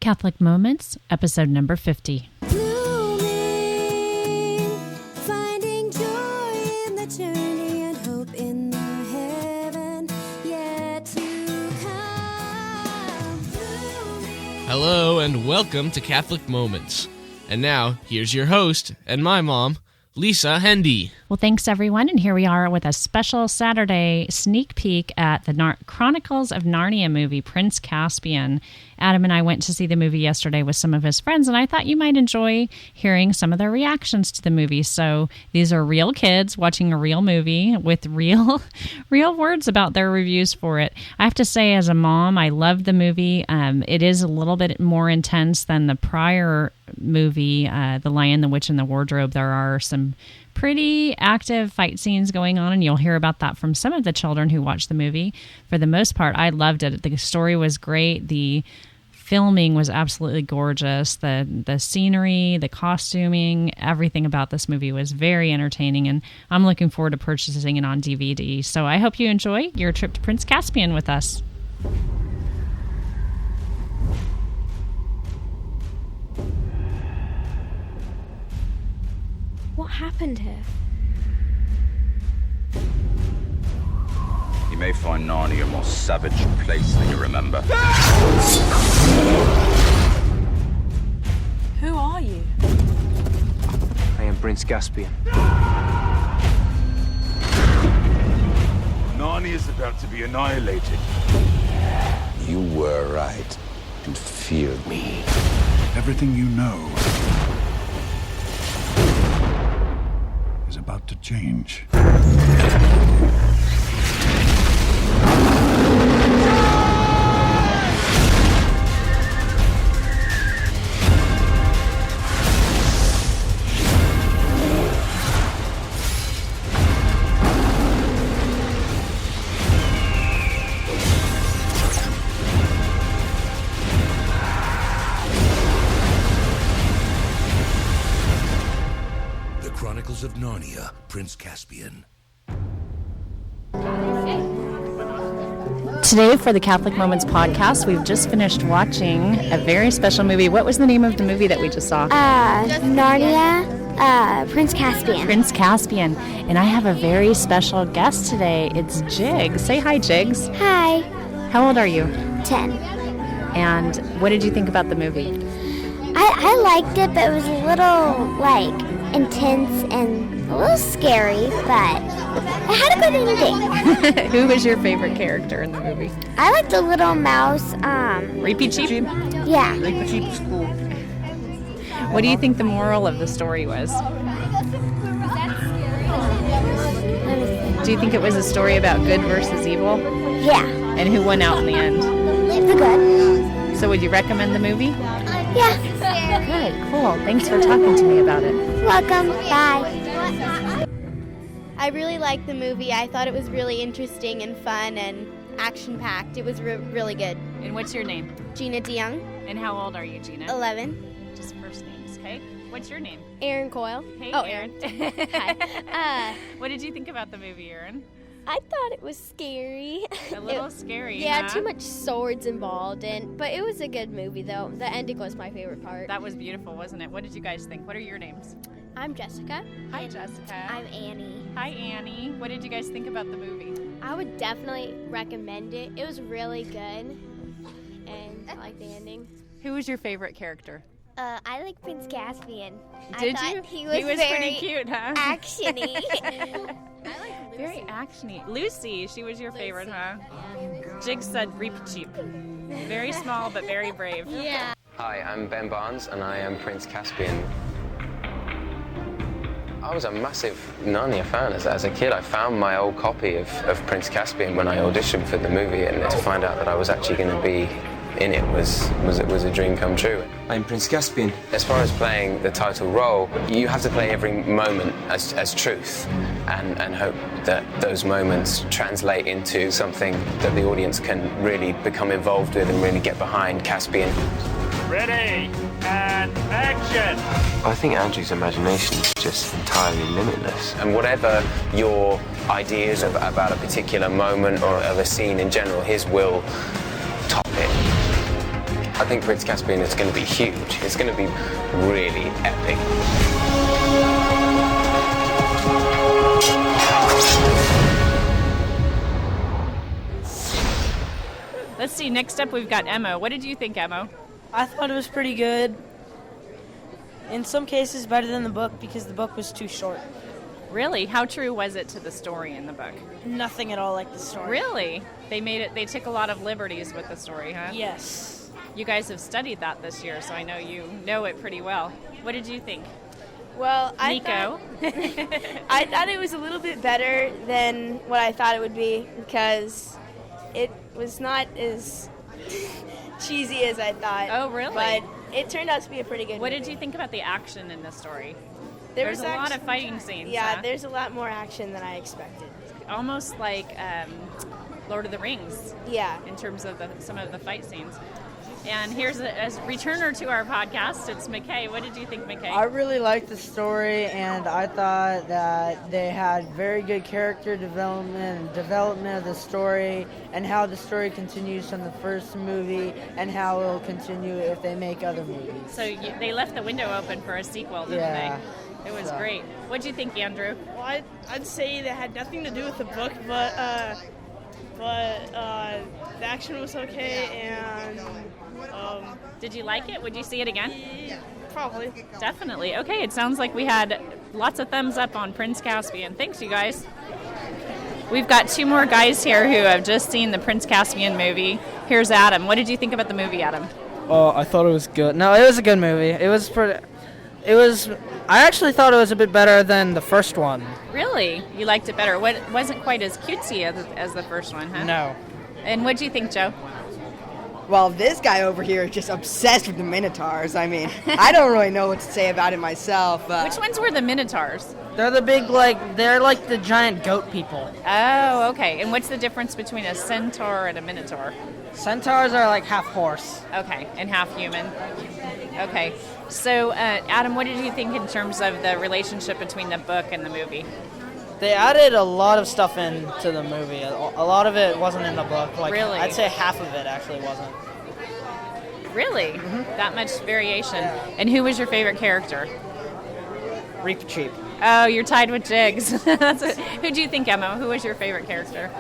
Catholic Moments, episode number 50. Blooming, finding joy in the journey and hope in the heaven yet to come. Blooming. Hello and welcome to Catholic Moments. And now, here's your host and my mom, Lisa Hendy. Well, thanks everyone, and here we are with a special Saturday sneak peek at the Chronicles of Narnia movie, Prince Caspian. Adam and I went to see the movie yesterday with some of his friends, and I thought you might enjoy hearing some of their reactions to the movie. So these are real kids watching a real movie with real words about their reviews for it. I have to say, as a mom, I loved the movie. It is a little bit more intense than the prior movie, The Lion, the Witch, and the Wardrobe. There are some pretty active fight scenes going on, and you'll hear about that from some of the children who watched the movie. For the most part, I loved it. The story was great. The filming was absolutely gorgeous. The scenery, the costuming, everything about this movie was very entertaining, and I'm looking forward to purchasing it on DVD. So I hope you enjoy your trip to Prince Caspian with us. What happened here? You may find Narnia a more savage place than you remember. Who are you? I am Prince Caspian. Narnia is about to be annihilated. You were right and feared me. Everything you know is about to change. Chronicles of Narnia, Prince Caspian. Today for the Catholic Moments podcast, we've just finished watching a very special movie. What was the name of the movie that we just saw? Narnia, Prince Caspian. Prince Caspian. And I have a very special guest today. It's Jigs. Say hi, Jigs. Hi. How old are you? 10. And what did you think about the movie? I liked it, but it was a little, intense and a little scary, but it had a good ending. Who was your favorite character in the movie? I liked the little mouse, Reapy Cheep? Yeah. Reapy Cheep is cool. What do you think the moral of the story was? Do you think it was a story about good versus evil? Yeah. And who won out in the end? The good. So would you recommend the movie? Yeah. Good, cool. Thanks for talking to me about it. Welcome. Bye. I really liked the movie. I thought it was really interesting and fun and action-packed. It was really good. And what's your name? Gina DeYoung, And how old are you, Gina? 11. Just first names, okay? What's your name? Erin Coyle. Hey, Oh, Erin. Hi. What did you think about the movie, Erin? I thought it was scary. A little scary, Yeah, huh? too much swords involved, but it was a good movie, though. The ending was my favorite part. That was beautiful, wasn't it? What did you guys think? What are your names? I'm Jessica. Hi, Jessica. I'm Annie. Hi, Annie. What did you guys think about the movie? I would definitely recommend it. It was really good, and I like the ending. Who was your favorite character? I like Prince Caspian. Did I you? thought he was pretty very cute, huh? actiony. Very actiony. Lucy, she was your favorite, huh? Jig said Reapy Cheep. Very small, but very brave. Yeah. Hi, I'm Ben Barnes, and I am Prince Caspian. I was a massive Narnia fan as a kid. I found my old copy of Prince Caspian when I auditioned for the movie, and to find out that I was actually going to be in it was a dream come true. I'm Prince Caspian. As far as playing the title role, you have to play every moment as truth and hope that those moments translate into something that the audience can really become involved with and really get behind. Caspian. Ready, and action! I think Andrew's imagination is just entirely limitless. And whatever your ideas about a particular moment or of a scene in general, his will top it. I think Prince Caspian is going to be huge. It's going to be really epic. Let's see, next up we've got Emma. What did you think, Emma? I thought it was pretty good. In some cases, better than the book because the book was too short. Really? How true was it to the story in the book? Nothing at all like the story. Really? They took a lot of liberties with the story, huh? Yes. You guys have studied that this year, so I know you know it pretty well. What did you think? Well, Nico? I thought it was a little bit better than what I thought it would be because it was not as cheesy as I thought. Oh, really? But it turned out to be a pretty good What movie. did you think about the action in this story? There's a lot of fighting scenes. Yeah, huh? there's a lot more action than I expected. Almost like Lord of the Rings. Yeah. In terms of some of the fight scenes. And here's a returner to our podcast. It's McKay. What did you think, McKay? I really liked the story, and I thought that they had very good character development of the story, and how the story continues from the first movie, and how it will continue if they make other movies. So they left the window open for a sequel, didn't they? It was great. What do you think, Andrew? Well, I'd say that had nothing to do with the book, but the action was okay, and did you like it? Would you see it again? Yeah, probably. Definitely. Okay, it sounds like we had lots of thumbs up on Prince Caspian. Thanks, you guys. We've got two more guys here who have just seen the Prince Caspian movie. Here's Adam. What did you think about the movie, Adam? Oh, I thought it was good. No, it was a good movie. I actually thought it was a bit better than the first one. Really? You liked it better? It wasn't quite as cutesy as the first one, huh? No. And what do you think, Joe? Well, this guy over here is just obsessed with the Minotaurs. I mean, I don't really know what to say about it myself. Which ones were the Minotaurs? They're the big, they're like the giant goat people. Oh, okay. And what's the difference between a centaur and a minotaur? Centaurs are like half horse. Okay, and half human. Okay. So, Adam, what did you think in terms of the relationship between the book and the movie? They added a lot of stuff into the movie. A lot of it wasn't in the book. Really? I'd say half of it actually wasn't. Really? Mm-hmm. That much variation. Yeah. And who was your favorite character? Reap Cheap. Oh, you're tied with Jigs. Who do you think, Emma? Who was your favorite character?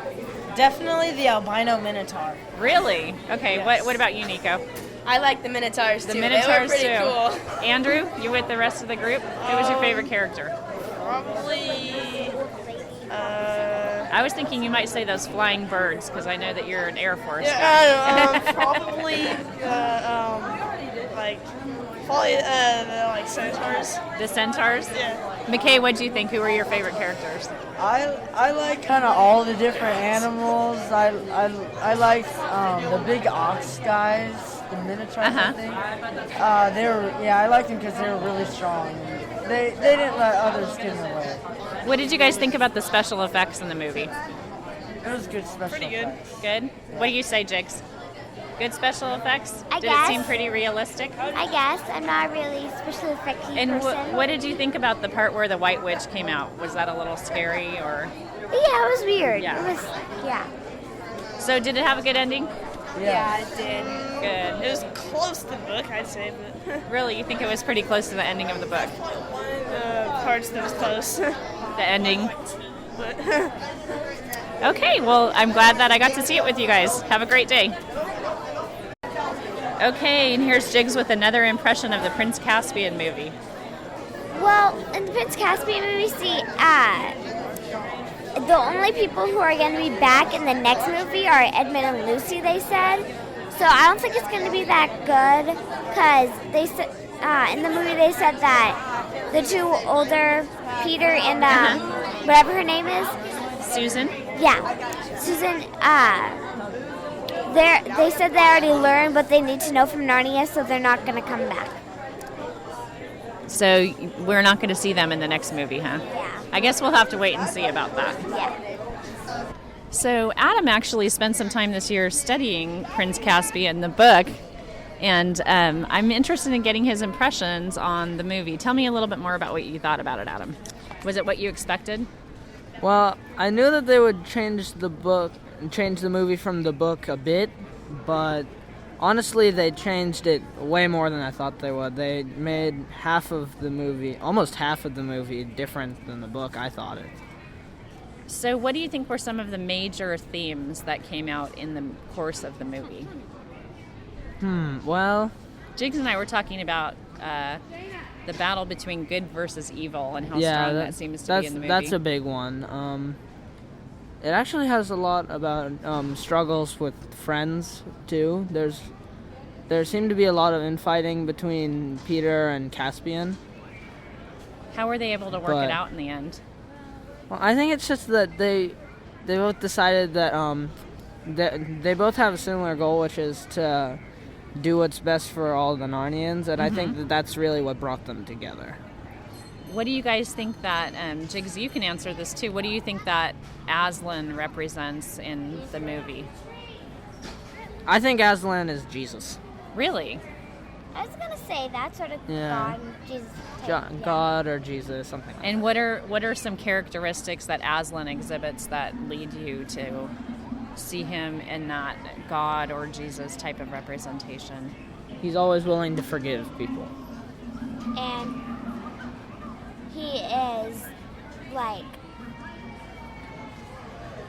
Definitely the albino Minotaur. Really? Okay. Yes. What about you, Nico? I like the Minotaurs too. The Minotaurs they were pretty too. Cool. Andrew, you with the rest of the group? Who was your favorite character? Probably. I was thinking you might say those flying birds because I know that you're an Air Force guy. Yeah, probably like centaurs. The centaurs? Yeah. McKay, what do you think? Who were your favorite characters? I like kind of all the different animals. I liked the big ox guys, the Minotaurs. I think. I liked them because they were really strong. They didn't let others get in the way. What did you guys think about the special effects in the movie? It was good special Pretty good. effects. Good? What do you say, Jigs? Good special effects? I Did guess. it seem pretty realistic? I guess. I'm not really a special effecty And person. what did you think about the part where the White Witch came out? Was that a little scary or? Yeah, it was weird. Yeah. It was, yeah. So did it have a good ending? Yeah, it did. Good. It was close to the book, I'd say, but Really, you think it was pretty close to the ending of the book? one of the parts that was close. The ending. But Okay, well, I'm glad that I got to see it with you guys. Have a great day. Okay, and here's Jigs with another impression of the Prince Caspian movie. Well, in the Prince Caspian movie, the only people who are going to be back in the next movie are Edmund and Lucy, they said. So I don't think it's going to be that good because they said in the movie they said that the two older, Peter and whatever her name is, Susan? Yeah, Susan. They said they already learned what they need to know from Narnia, so they're not going to come back. So we're not going to see them in the next movie, huh? Yeah. I guess we'll have to wait and see about that. Yeah. So Adam actually spent some time this year studying Prince Caspian, the book, and I'm interested in getting his impressions on the movie. Tell me a little bit more about what you thought about it, Adam. Was it what you expected? Well, I knew that they would change the movie from the book a bit, but Honestly, they changed it way more than I thought they would. They made almost half of the movie different than the book, I thought it. So what do you think were some of the major themes that came out in the course of the movie? Well... Jiggs and I were talking about the battle between good versus evil and how strong that seems to be in the movie. That's a big one. It actually has a lot about struggles with friends, too. There seemed to be a lot of infighting between Peter and Caspian. How were they able to work it out in the end? Well, I think it's just that they both decided that they both have a similar goal, which is to do what's best for all the Narnians, and I think that's really what brought them together. What do you guys think that, Jiggs, you can answer this too, what do you think that Aslan represents in the movie? I think Aslan is Jesus. Really? I was going to say that sort of God, Jesus type. God or Jesus, something like that. And what are some characteristics that Aslan exhibits that lead you to see him in that God or Jesus type of representation? He's always willing to forgive people. And he is like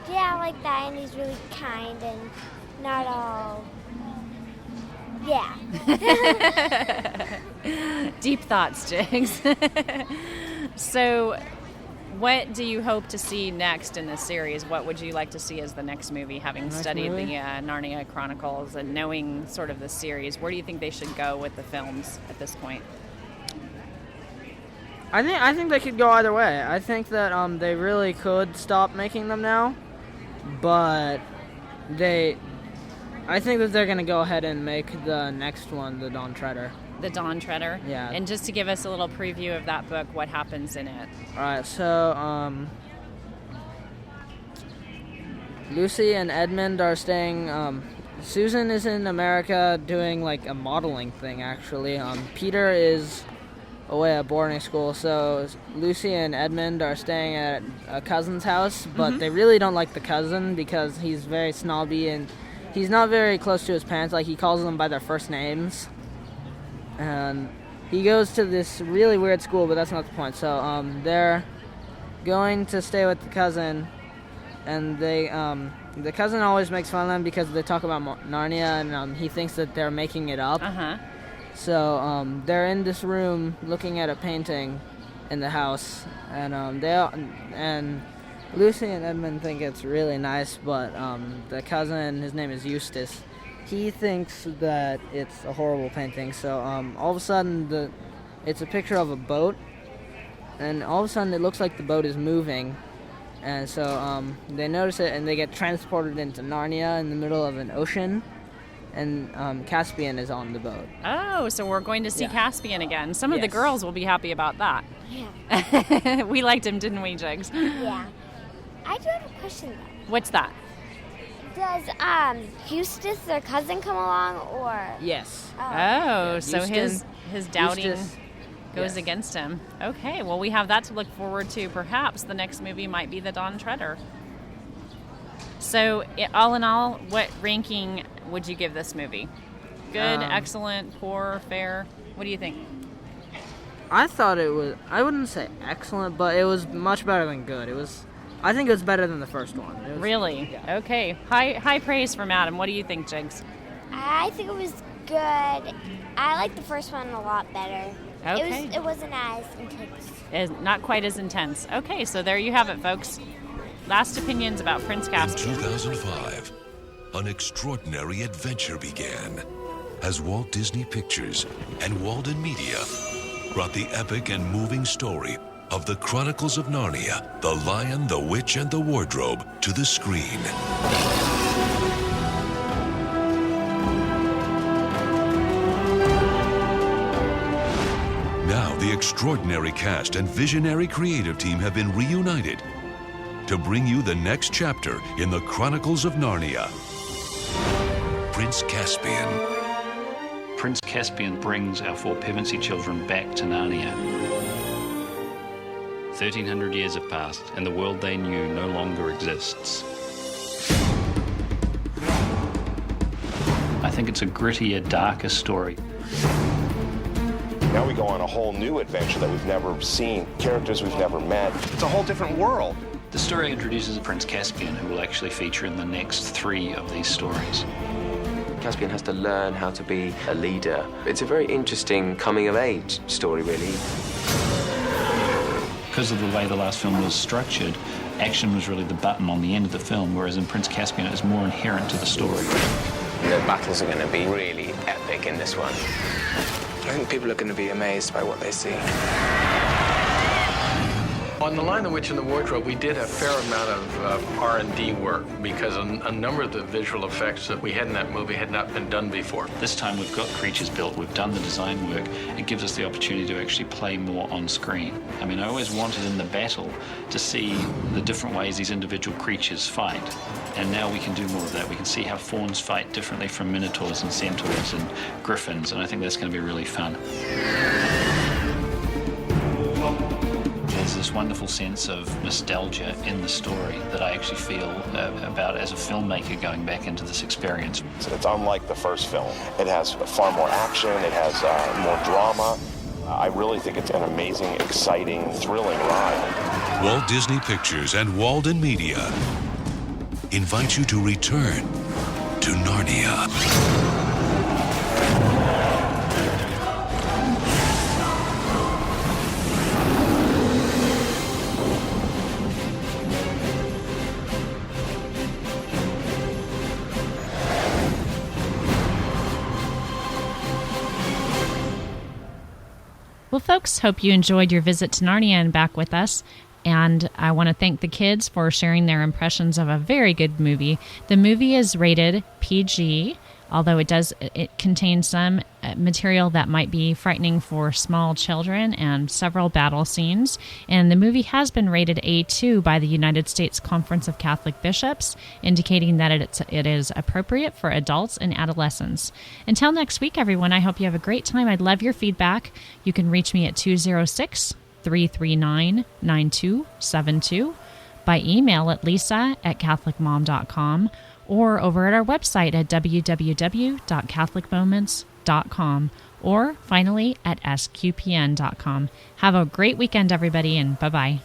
that, and he's really kind and not all Deep thoughts, Jiggs. So what do you hope to see next in this series? What would you like to see as the next movie, having studied the Narnia Chronicles and knowing sort of the series? Where do you think they should go with the films at this point? I think they could go either way. I think that they really could stop making them now, but I think that they're going to go ahead and make the next one, the Dawn Treader. The Dawn Treader? Yeah. And just to give us a little preview of that book, what happens in it? All right, so Lucy and Edmund are staying... Susan is in America doing like a modeling thing, actually. Peter is away at boarding school, so Lucy and Edmund are staying at a cousin's house, but they really don't like the cousin because he's very snobby and he's not very close to his parents. Like, he calls them by their first names. And he goes to this really weird school, but that's not the point. So they're going to stay with the cousin, and the cousin always makes fun of them because they talk about Narnia, and he thinks that they're making it up. So they're in this room looking at a painting in the house, and Lucy and Edmund think it's really nice, but the cousin, his name is Eustace, he thinks that it's a horrible painting. So all of a sudden it's a picture of a boat, and all of a sudden it looks like the boat is moving, and so they notice it and they get transported into Narnia in the middle of an ocean. And Caspian is on the boat. Oh, so we're going to see Caspian again. Some of the girls will be happy about that. Yeah. We liked him, didn't we, Jiggs? Yeah. I do have a question, though. What's that? Does Eustace, their cousin, come along, or...? Yes. So his doubting Eustace goes against him. Okay, well, we have that to look forward to. Perhaps the next movie might be The Dawn Treader. So, all in all, what ranking would you give this movie? Good, excellent, poor, fair? What do you think? I thought it was, I wouldn't say excellent, but it was much better than good. I think it was better than the first one. Really? Yeah. Okay. High praise from Adam. What do you think, Jiggs? I think it was good. I like the first one a lot better. Okay. It wasn't as intense. Not quite as intense. Okay, so there you have it, folks. Last opinions about Prince Caspian. In 2005, an extraordinary adventure began as Walt Disney Pictures and Walden Media brought the epic and moving story of the Chronicles of Narnia, The Lion, the Witch, and the Wardrobe to the screen. Now the extraordinary cast and visionary creative team have been reunited to bring you the next chapter in the Chronicles of Narnia. Prince Caspian. Prince Caspian brings our four Pevensey children back to Narnia. 1,300 years have passed, and the world they knew no longer exists. I think it's a grittier, darker story. Now we go on a whole new adventure that we've never seen, characters we've never met. It's a whole different world. The story introduces Prince Caspian, who will actually feature in the next 3 of these stories. Caspian has to learn how to be a leader. It's a very interesting coming-of-age story, really. Because of the way the last film was structured, action was really the button on the end of the film, whereas in Prince Caspian it is more inherent to the story. The battles are going to be really epic in this one. I think people are going to be amazed by what they see. On The Lion, the Witch, and the Wardrobe, we did a fair amount of R&D work because a number of the visual effects that we had in that movie had not been done before. This time we've got creatures built, we've done the design work. It gives us the opportunity to actually play more on screen. I mean, I always wanted in the battle to see the different ways these individual creatures fight. And now we can do more of that. We can see how fawns fight differently from minotaurs and centaurs and griffins, and I think that's going to be really fun. There's this wonderful sense of nostalgia in the story that I actually feel about as a filmmaker going back into this experience. It's unlike the first film. It has far more action, it has more drama. I really think it's an amazing, exciting, thrilling ride. Walt Disney Pictures and Walden Media invite you to return to Narnia. Well, folks, hope you enjoyed your visit to Narnia and back with us. And I want to thank the kids for sharing their impressions of a very good movie. The movie is rated PG, although it contains some material that might be frightening for small children and several battle scenes. And the movie has been rated A2 by the United States Conference of Catholic Bishops, indicating that it is appropriate for adults and adolescents. Until next week, everyone, I hope you have a great time. I'd love your feedback. You can reach me at 206-339-9272, by email at lisa@catholicmom.com, or over at our website at www.catholicmoments.com, or finally at sqpn.com. Have a great weekend, everybody, and bye-bye.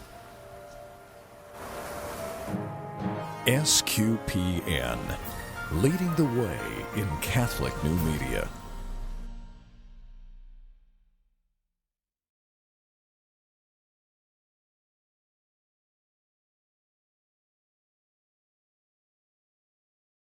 SQPN, leading the way in Catholic new media.